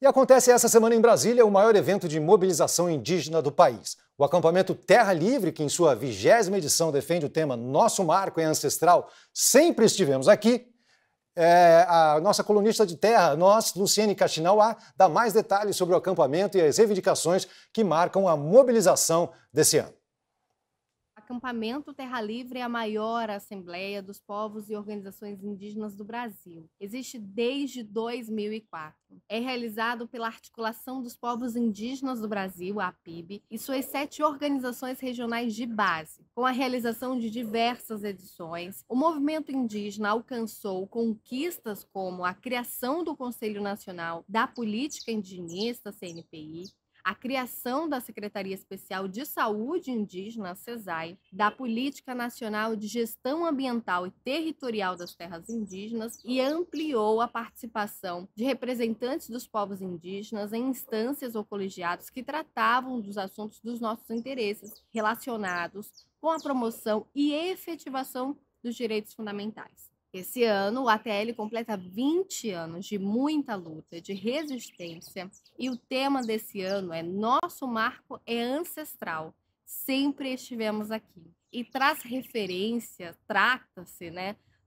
E acontece essa semana em Brasília o maior evento de mobilização indígena do país. O acampamento Terra Livre, que em sua 20ª edição defende o tema Nosso Marco é Ancestral, sempre estivemos aqui. A nossa colunista de terra, Luciene Kaxinawa, dá mais detalhes sobre o acampamento e as reivindicações que marcam a mobilização desse ano. O acampamento Terra Livre é a maior assembleia dos povos e organizações indígenas do Brasil. Existe desde 2004. É realizado pela Articulação dos Povos Indígenas do Brasil, a APIB, e suas 7 organizações regionais de base. Com a realização de diversas edições, o movimento indígena alcançou conquistas como a criação do Conselho Nacional da Política Indigenista, CNPI, a criação da Secretaria Especial de Saúde Indígena, SESAI, da Política Nacional de Gestão Ambiental e Territorial das Terras Indígenas e ampliou a participação de representantes dos povos indígenas em instâncias ou colegiados que tratavam dos assuntos dos nossos interesses relacionados com a promoção e efetivação dos direitos fundamentais. Esse ano, o ATL completa 20 anos de muita luta, de resistência, e o tema desse ano é Nosso Marco é Ancestral. Sempre estivemos aqui. E traz referência, trata-se,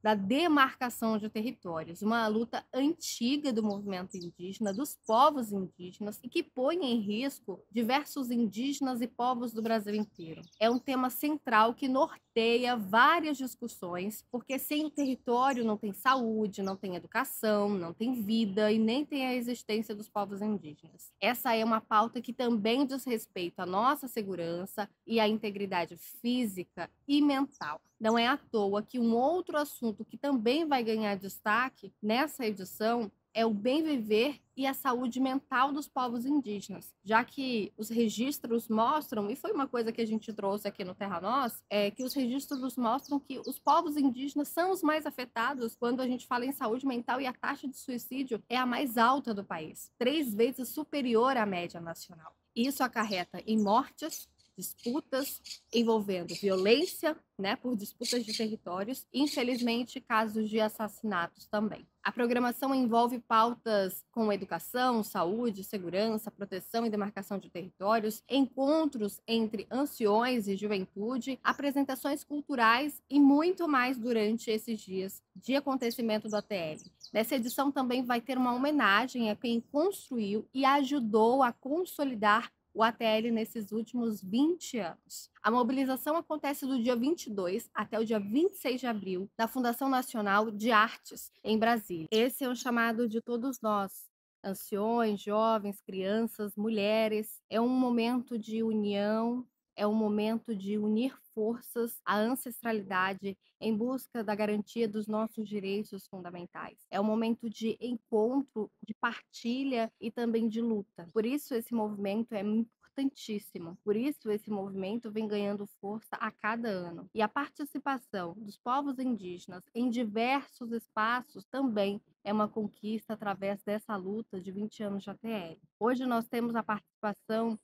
da demarcação de territórios, uma luta antiga do movimento indígena, dos povos indígenas, e que põe em risco diversos indígenas e povos do Brasil inteiro. É um tema central que norteia várias discussões, porque sem o território não tem saúde, não tem educação, não tem vida e nem tem a existência dos povos indígenas. Essa é uma pauta que também diz respeito à nossa segurança e à integridade física e mental. Não é à toa que um outro assunto que também vai ganhar destaque nessa edição é o bem viver e a saúde mental dos povos indígenas, já que os registros mostram, e foi uma coisa que a gente trouxe aqui no Terra Nós, que os registros mostram que os povos indígenas são os mais afetados quando a gente fala em saúde mental, e a taxa de suicídio é a mais alta do país, 3 vezes superior à média nacional. Isso acarreta em mortes, disputas envolvendo violência, por disputas de territórios, e, infelizmente, casos de assassinatos também. A programação envolve pautas como educação, saúde, segurança, proteção e demarcação de territórios, encontros entre anciões e juventude, apresentações culturais e muito mais durante esses dias de acontecimento do ATL. Nessa edição também vai ter uma homenagem a quem construiu e ajudou a consolidar o ATL nesses últimos 20 anos. A mobilização acontece do dia 22 até o dia 26 de abril, na Fundação Nacional de Artes, em Brasília. Esse é um chamado de todos nós, anciões, jovens, crianças, mulheres. É um momento de união, é um momento de unir forças à ancestralidade em busca da garantia dos nossos direitos fundamentais. É um momento de encontro, de partilha e também de luta. Por isso esse movimento é importantíssimo. Por isso esse movimento vem ganhando força a cada ano. E a participação dos povos indígenas em diversos espaços também é uma conquista através dessa luta de 20 anos de ATL. Hoje nós temos a participação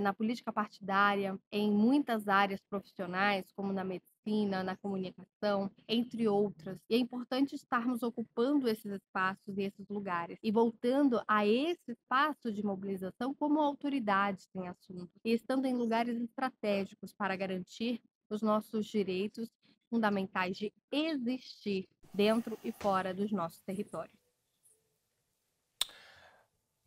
na política partidária, em muitas áreas profissionais, como na medicina, na comunicação, entre outras. E é importante estarmos ocupando esses espaços e esses lugares e voltando a esse espaço de mobilização como autoridades em assunto e estando em lugares estratégicos para garantir os nossos direitos fundamentais de existir dentro e fora dos nossos territórios.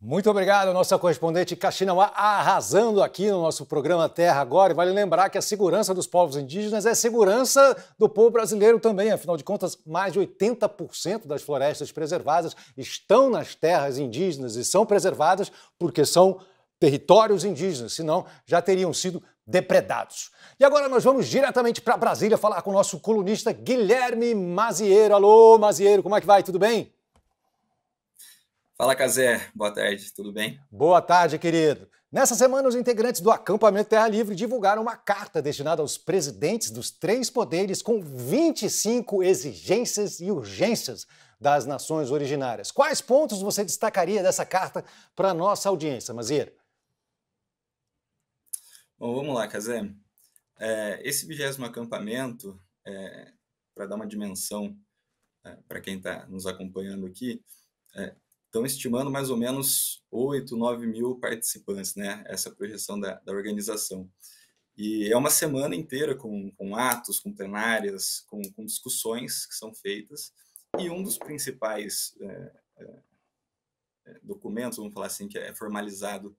Muito obrigado, nossa correspondente Kaxinawa, arrasando aqui no nosso programa Terra Agora. E vale lembrar que a segurança dos povos indígenas é segurança do povo brasileiro também. Afinal de contas, mais de 80% das florestas preservadas estão nas terras indígenas e são preservadas porque são territórios indígenas, senão já teriam sido depredados. E agora nós vamos diretamente para Brasília falar com o nosso colunista Guilherme Maziero. Alô, Maziero, como é que vai? Tudo bem? Fala, Cazé. Boa tarde, tudo bem? Boa tarde, querido. Nessa semana, os integrantes do acampamento Terra Livre divulgaram uma carta destinada aos presidentes dos 3 poderes com 25 exigências e urgências das nações originárias. Quais pontos você destacaria dessa carta para a nossa audiência, Maziero? Bom, vamos lá, Cazé. Esse 20º acampamento, para dar uma dimensão para quem está nos acompanhando aqui, estão estimando mais ou menos 8, 9 mil participantes, né? Essa projeção da organização. E é uma semana inteira com atos, com plenárias, com discussões que são feitas. E um dos principais documentos, vamos falar assim, que é formalizado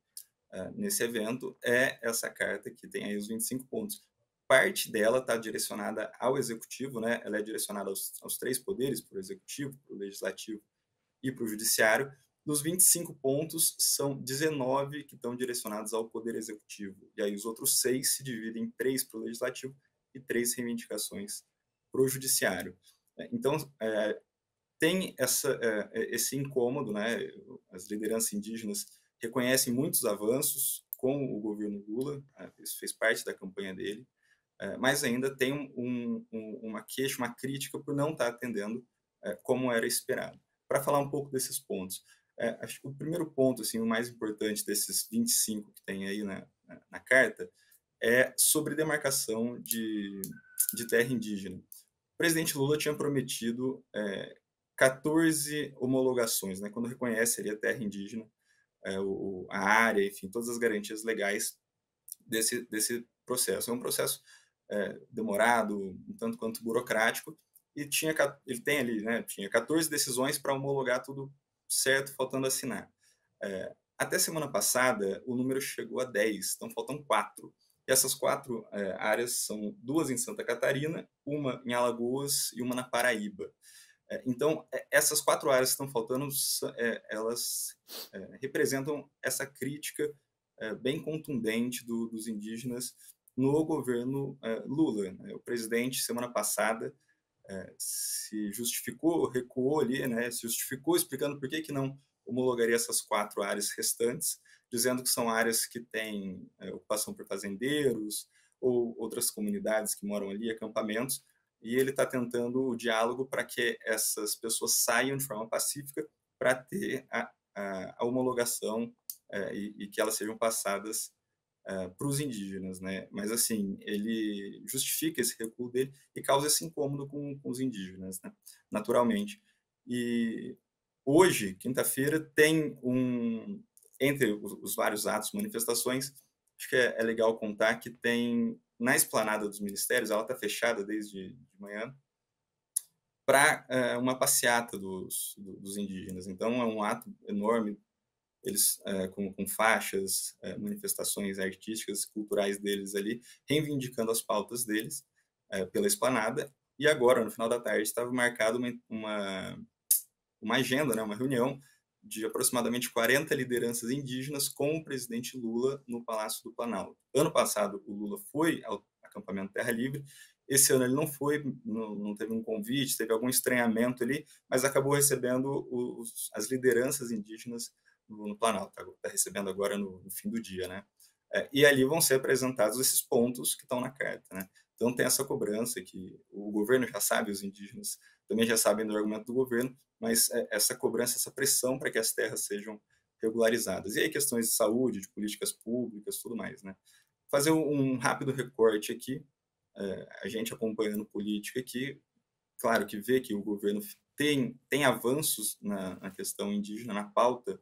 nesse evento, é essa carta que tem aí os 25 pontos. Parte dela está direcionada ao executivo, né? Ela é direcionada aos 3 poderes, para o executivo, para o legislativo e para o judiciário. Dos 25 pontos, são 19 que estão direcionados ao poder executivo. E aí os outros 6 se dividem em 3 para o legislativo e 3 reivindicações para o judiciário. Então, tem esse incômodo, né? As lideranças indígenas reconhecem muitos avanços com o governo Lula, isso fez parte da campanha dele, mas ainda tem uma queixa, uma crítica por não estar atendendo como era esperado. Para falar um pouco desses pontos, acho que o primeiro ponto, assim, o mais importante desses 25 que tem aí na carta, é sobre demarcação de terra indígena. O presidente Lula tinha prometido 14 homologações, né, quando reconhece ali a terra indígena, a área, enfim, todas as garantias legais desse processo. É um processo demorado, um tanto quanto burocrático, e ele tem ali, né, tinha 14 decisões para homologar tudo certo, faltando assinar. Até semana passada, o número chegou a 10, então faltam 4. E essas 4 áreas são 2 em Santa Catarina, uma em Alagoas e uma na Paraíba. Então, essas 4 áreas que estão faltando, elas representam essa crítica bem contundente dos indígenas no governo Lula, né? O presidente, semana passada, se justificou, recuou ali, né? Se justificou explicando por que não homologaria essas 4 áreas restantes, dizendo que são áreas que têm ocupação por fazendeiros ou outras comunidades que moram ali, acampamentos, e ele está tentando o diálogo para que essas pessoas saiam de forma pacífica para ter a homologação e que elas sejam passadas para os indígenas, né? Mas assim, ele justifica esse recuo dele e causa esse incômodo com os indígenas, né? Naturalmente. E hoje, quinta-feira, tem entre os vários atos, manifestações, acho que é legal contar que tem na esplanada dos ministérios, ela está fechada desde de manhã, para uma passeata dos indígenas. Então, é um ato enorme, eles com faixas, manifestações artísticas, culturais deles ali, reivindicando as pautas deles pela esplanada. E agora, no final da tarde, estava marcada uma agenda, né, uma reunião de aproximadamente 40 lideranças indígenas com o presidente Lula no Palácio do Planalto. Ano passado, o Lula foi ao acampamento Terra Livre. Esse ano ele não foi, não teve um convite, teve algum estranhamento ali, mas acabou recebendo as lideranças indígenas no Planalto. Está recebendo agora no fim do dia, né? E ali vão ser apresentados esses pontos que estão na carta, né? Então tem essa cobrança que o governo já sabe, os indígenas também já sabem do argumento do governo, mas essa cobrança, essa pressão para que as terras sejam regularizadas. E aí questões de saúde, de políticas públicas, tudo mais, né? Fazer um rápido recorte aqui, a gente acompanhando política aqui, claro que vê que o governo tem avanços na questão indígena, na pauta,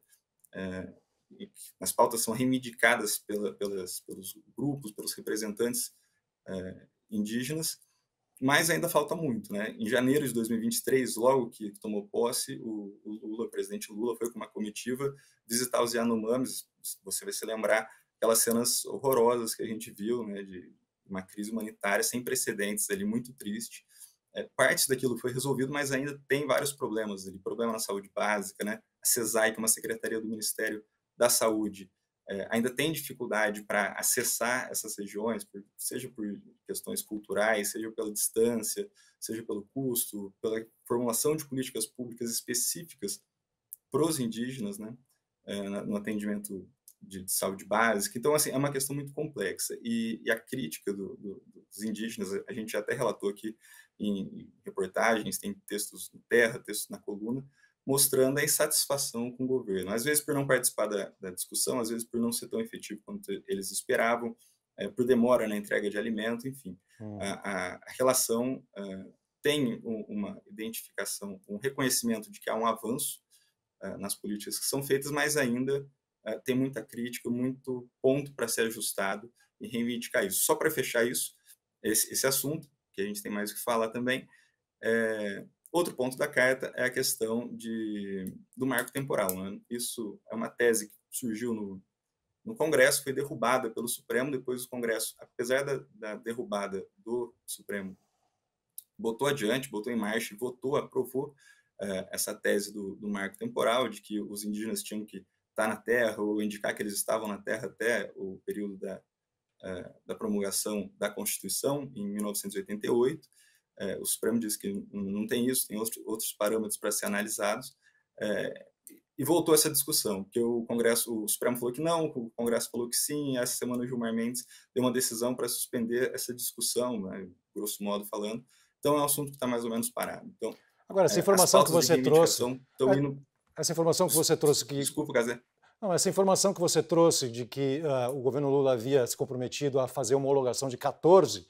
as pautas são reivindicadas pelos grupos, pelos representantes indígenas, mas ainda falta muito, né? Em janeiro de 2023, logo que tomou posse, o presidente Lula foi com uma comitiva visitar os Yanomamis. Você vai se lembrar aquelas cenas horrorosas que a gente viu, né, de uma crise humanitária sem precedentes ali, muito triste. Parte daquilo foi resolvido, mas ainda tem vários problemas ali, problema na saúde básica, né? A CESAI, que é uma secretaria do Ministério da Saúde, ainda tem dificuldade para acessar essas regiões, seja por questões culturais, seja pela distância, seja pelo custo, pela formulação de políticas públicas específicas para os indígenas, né, no atendimento de saúde básica. Então, assim, é uma questão muito complexa. E a crítica dos indígenas, a gente até relatou aqui em reportagens, tem textos no Terra, textos na coluna, mostrando a insatisfação com o governo. Às vezes por não participar da discussão, às vezes por não ser tão efetivo quanto eles esperavam, por demora na entrega de alimento, enfim. A relação tem uma identificação, um reconhecimento de que há um avanço, nas políticas que são feitas, mas ainda tem muita crítica, muito ponto para ser ajustado e reivindicar isso. Só para fechar esse assunto, que a gente tem mais o que falar também, outro ponto da carta é a questão do marco temporal, né? Isso é uma tese que surgiu no Congresso, foi derrubada pelo Supremo, depois o Congresso, apesar da derrubada do Supremo, botou adiante, botou em marcha, aprovou essa tese do marco temporal, de que os indígenas tinham que estar na terra ou indicar que eles estavam na terra até o período da promulgação da Constituição, em 1988. O Supremo disse que não tem isso, tem outros parâmetros para ser analisados, e voltou essa discussão, que o Supremo falou que não, o Congresso falou que sim, e essa semana o Gilmar Mendes deu uma decisão para suspender essa discussão, né, grosso modo falando. Então é um assunto que está mais ou menos parado. Então, agora, essa informação que você trouxe... Essa informação que você trouxe... Desculpa, Cazé. Não, essa informação que você trouxe de que o governo Lula havia se comprometido a fazer uma homologação de 14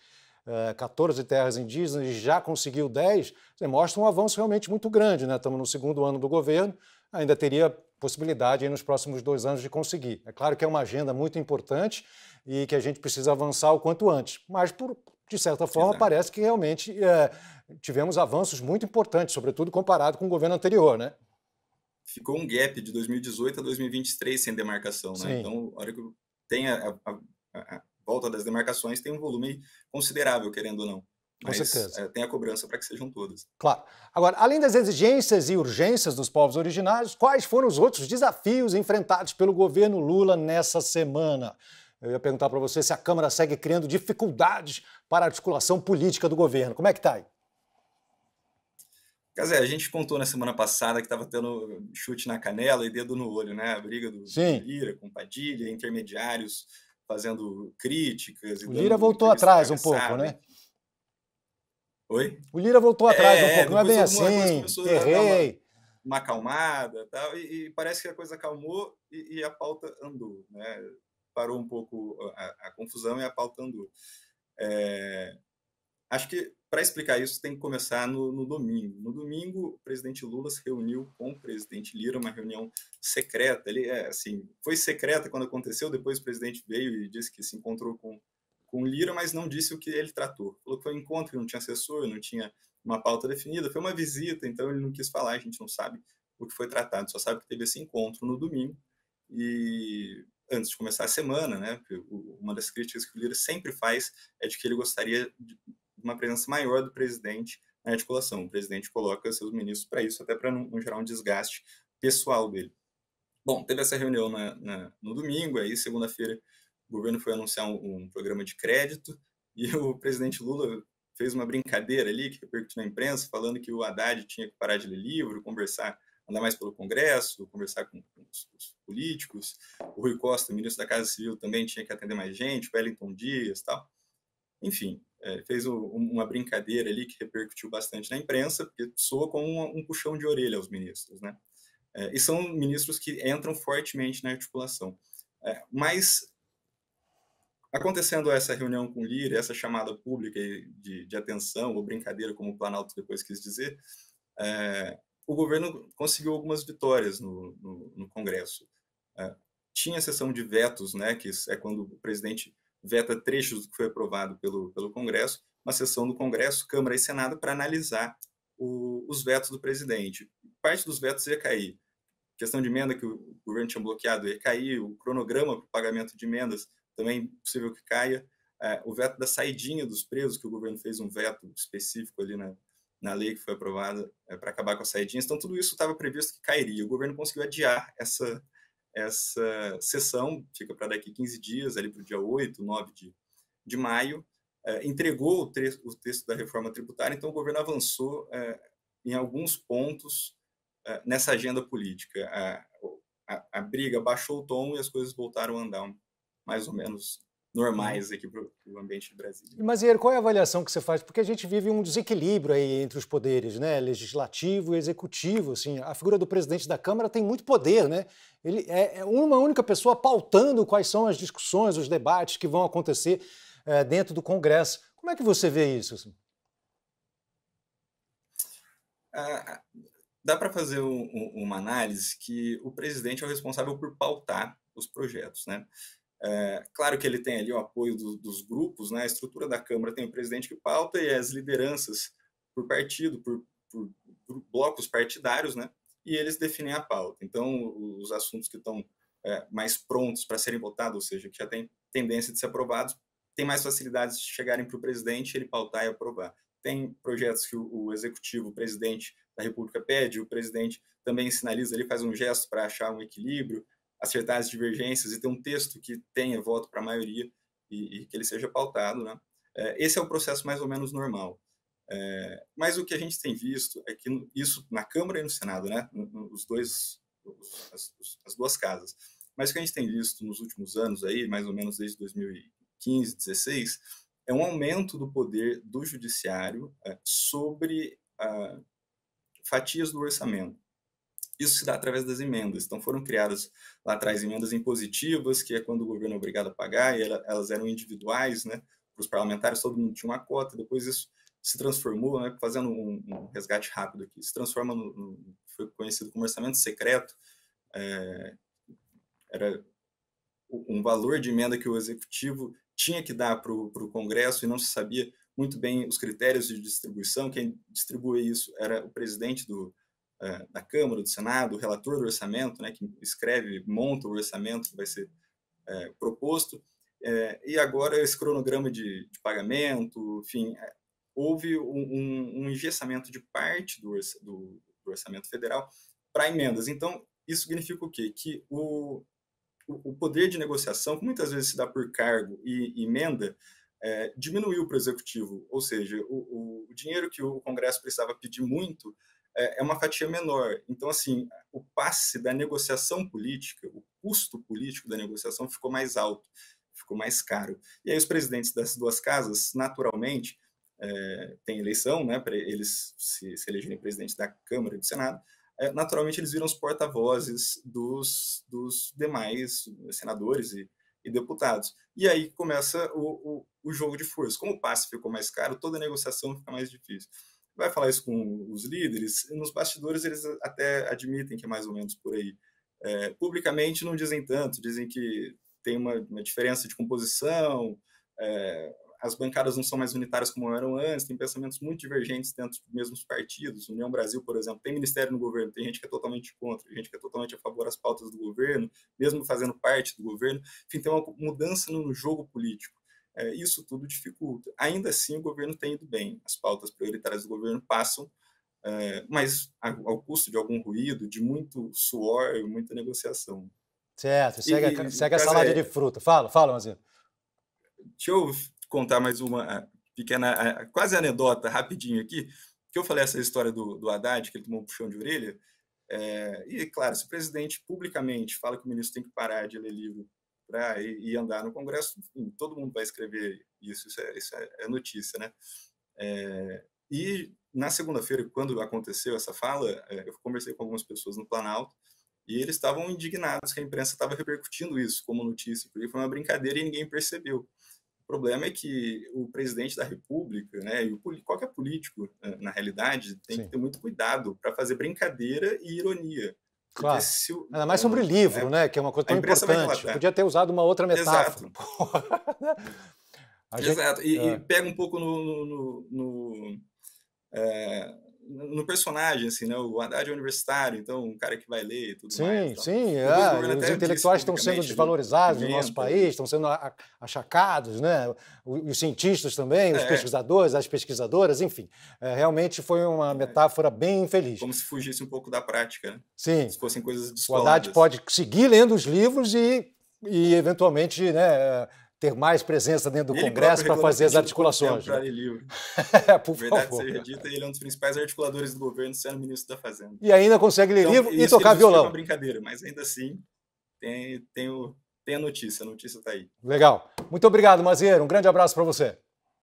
terras indígenas e já conseguiu 10, mostra um avanço realmente muito grande, né? Estamos no segundo ano do governo, ainda teria possibilidade aí nos próximos 2 anos de conseguir. É claro que é uma agenda muito importante e que a gente precisa avançar o quanto antes, mas de certa forma Exato. Parece que realmente tivemos avanços muito importantes, sobretudo comparado com o governo anterior, né? Ficou um gap de 2018 a 2023 sem demarcação, né? Então, a hora que tem a volta das demarcações, tem um volume considerável, querendo ou não. Mas, com certeza. Tem a cobrança para que sejam todas. Claro. Agora, além das exigências e urgências dos povos originários, quais foram os outros desafios enfrentados pelo governo Lula nessa semana? Eu ia perguntar para você se a Câmara segue criando dificuldades para a articulação política do governo. Como é que está aí? Cazé, a gente contou na semana passada que estava tendo chute na canela e dedo no olho, né? A briga do Lira com Padilha, intermediários fazendo críticas. O Lira voltou atrás um pouco, né? Oi? O Lira voltou atrás um pouco, não é bem assim, errei. Uma acalmada e tal, e parece que a coisa acalmou e a pauta andou, né? Parou um pouco a confusão e a pauta andou. Acho que, para explicar isso, tem que começar no domingo. No domingo, o presidente Lula se reuniu com o presidente Lira, uma reunião secreta. Foi secreta quando aconteceu, depois o presidente veio e disse que se encontrou com o Lira, mas não disse o que ele tratou. Falou que foi um encontro, que não tinha assessor, não tinha uma pauta definida, foi uma visita, então ele não quis falar, a gente não sabe o que foi tratado, só sabe que teve esse encontro no domingo. E antes de começar a semana, né, uma das críticas que o Lira sempre faz é de que ele gostaria de uma presença maior do presidente na articulação. O presidente coloca seus ministros para isso, até para não gerar um desgaste pessoal dele. Bom, teve essa reunião no domingo, aí segunda-feira o governo foi anunciar um programa de crédito e o presidente Lula fez uma brincadeira ali que repercutiu na imprensa, falando que o Haddad tinha que parar de ler livro, andar mais pelo Congresso, conversar com os políticos. O Rui Costa, ministro da Casa Civil, também tinha que atender mais gente, Wellington Dias e tal. Enfim, fez uma brincadeira ali que repercutiu bastante na imprensa, porque soa como um puxão de orelha aos ministros, né? E são ministros que entram fortemente na articulação. Mas, acontecendo essa reunião com o Lira, essa chamada pública de atenção, ou brincadeira, como o Planalto depois quis dizer, o governo conseguiu algumas vitórias no Congresso. Tinha a sessão de vetos, né, que é quando o presidente veta trechos do que foi aprovado pelo Congresso, uma sessão do Congresso, Câmara e Senado, para analisar os vetos do presidente. Parte dos vetos ia cair. Questão de emenda que o governo tinha bloqueado ia cair, o cronograma para o pagamento de emendas também possível que caia, o veto da saidinha dos presos, que o governo fez um veto específico ali na lei que foi aprovada para acabar com as saidinhas. Então, tudo isso estava previsto que cairia. O governo conseguiu adiar essa sessão, fica para daqui 15 dias, ali para o dia 8, 9 de maio, entregou o texto da reforma tributária, então o governo avançou em alguns pontos nessa agenda política. A briga baixou o tom e as coisas voltaram a andar mais ou menos normais aqui para o ambiente de Brasília. Mas, Iero, qual é a avaliação que você faz? Porque a gente vive um desequilíbrio aí entre os poderes, né? Legislativo e executivo. Assim, a figura do presidente da Câmara tem muito poder, né? Ele é uma única pessoa pautando quais são as discussões, os debates que vão acontecer dentro do Congresso. Como é que você vê isso? Assim? dá para fazer uma análise que o presidente é o responsável por pautar os projetos, né? Claro que ele tem ali o apoio dos grupos, né? A estrutura da Câmara tem o presidente que pauta e as lideranças por partido, por blocos partidários, né? E eles definem a pauta. Então, os assuntos que estão mais prontos para serem votados, ou seja, que já tem tendência de ser aprovados, tem mais facilidades de chegarem para o presidente, ele pautar e aprovar. Tem projetos que o executivo, o presidente da República pede, o presidente também sinaliza, ele faz um gesto para achar um equilíbrio, acertar as divergências e ter um texto que tenha voto para a maioria e que ele seja pautado, né? Esse é o processo mais ou menos normal. Mas o que a gente tem visto é que isso na Câmara e no Senado, né? As duas casas. Mas o que a gente tem visto nos últimos anos, aí, mais ou menos desde 2015, 2016, é um aumento do poder do judiciário sobre fatias do orçamento. Isso se dá através das emendas. Então, foram criadas lá atrás emendas impositivas, que é quando o governo é obrigado a pagar, e elas eram individuais, né? Para os parlamentares, todo mundo tinha uma cota. Depois isso se transformou, né? Fazendo um resgate rápido aqui, se transforma foi conhecido como orçamento secreto. Era um valor de emenda que o executivo tinha que dar para o Congresso e não se sabia muito bem os critérios de distribuição. Quem distribui isso era o presidente da Câmara, do Senado, o relator do orçamento, né, que escreve, monta o orçamento que vai ser proposto. E agora esse cronograma de pagamento, enfim, houve um engessamento de parte do orçamento federal para emendas. Então, isso significa o quê? Que o poder de negociação, que muitas vezes se dá por cargo e emenda, diminuiu para o executivo, ou seja, o dinheiro que o Congresso precisava pedir muito é uma fatia menor. Então, assim, o passe da negociação política, o custo político da negociação ficou mais alto, ficou mais caro. E aí os presidentes das duas casas, naturalmente, tem eleição, né, para eles se elegerem presidente da Câmara e do Senado, naturalmente eles viram os porta-vozes dos demais senadores e deputados. E aí começa o jogo de força. Como o passe ficou mais caro, toda a negociação fica mais difícil. Vai falar isso com os líderes, nos bastidores eles até admitem que é mais ou menos por aí. Publicamente não dizem tanto, dizem que tem uma diferença de composição, as bancadas não são mais unitárias como eram antes, tem pensamentos muito divergentes dentro dos mesmos partidos. União Brasil, por exemplo, tem ministério no governo, tem gente que é totalmente contra, gente que é totalmente a favor das pautas do governo, mesmo fazendo parte do governo. Enfim, tem uma mudança no jogo político. Isso tudo dificulta. Ainda assim, o governo tem ido bem. As pautas prioritárias do governo passam, mas ao custo de algum ruído, de muito suor e muita negociação. Certo, segue a salada de fruta. Fala, Manzino. Deixa eu contar mais uma pequena, quase anedota, rapidinho aqui, que eu falei essa história do Haddad, que ele tomou um puxão de orelha, e, claro, se o presidente publicamente fala que o ministro tem que parar de ler livro para ir andar no Congresso, enfim, todo mundo vai escrever isso é notícia, né? E na segunda-feira, quando aconteceu essa fala, eu conversei com algumas pessoas no Planalto, e eles estavam indignados que a imprensa estava repercutindo isso como notícia, porque foi uma brincadeira e ninguém percebeu. O problema é que o presidente da República, né, e qualquer político, na realidade, tem que ter muito cuidado para fazer brincadeira e ironia. Claro. Ainda mais sobre livro, né, que é uma coisa tão importante. Podia ter usado uma outra metáfora. Exato. Exato. E pega um pouco no personagem, assim, né? O Haddad é universitário, então um cara que vai ler e tudo mais. Sim. Os intelectuais estão sendo desvalorizados no nosso país, estão sendo achacados, né? Os cientistas também, os pesquisadores, as pesquisadoras, enfim. Realmente foi uma metáfora bem infeliz. Como se fugisse um pouco da prática, né? Sim. Se fossem coisas descoladas. O Haddad pode seguir lendo os livros e eventualmente, né, ter mais presença dentro do Congresso para fazer as articulações. Por verdade seja dita, ele é um dos principais articuladores do governo, sendo ministro da Fazenda. E ainda consegue ler livro e tocar violão. É uma brincadeira, mas ainda assim tem a notícia está aí. Legal. Muito obrigado, Mazieiro. Um grande abraço para você.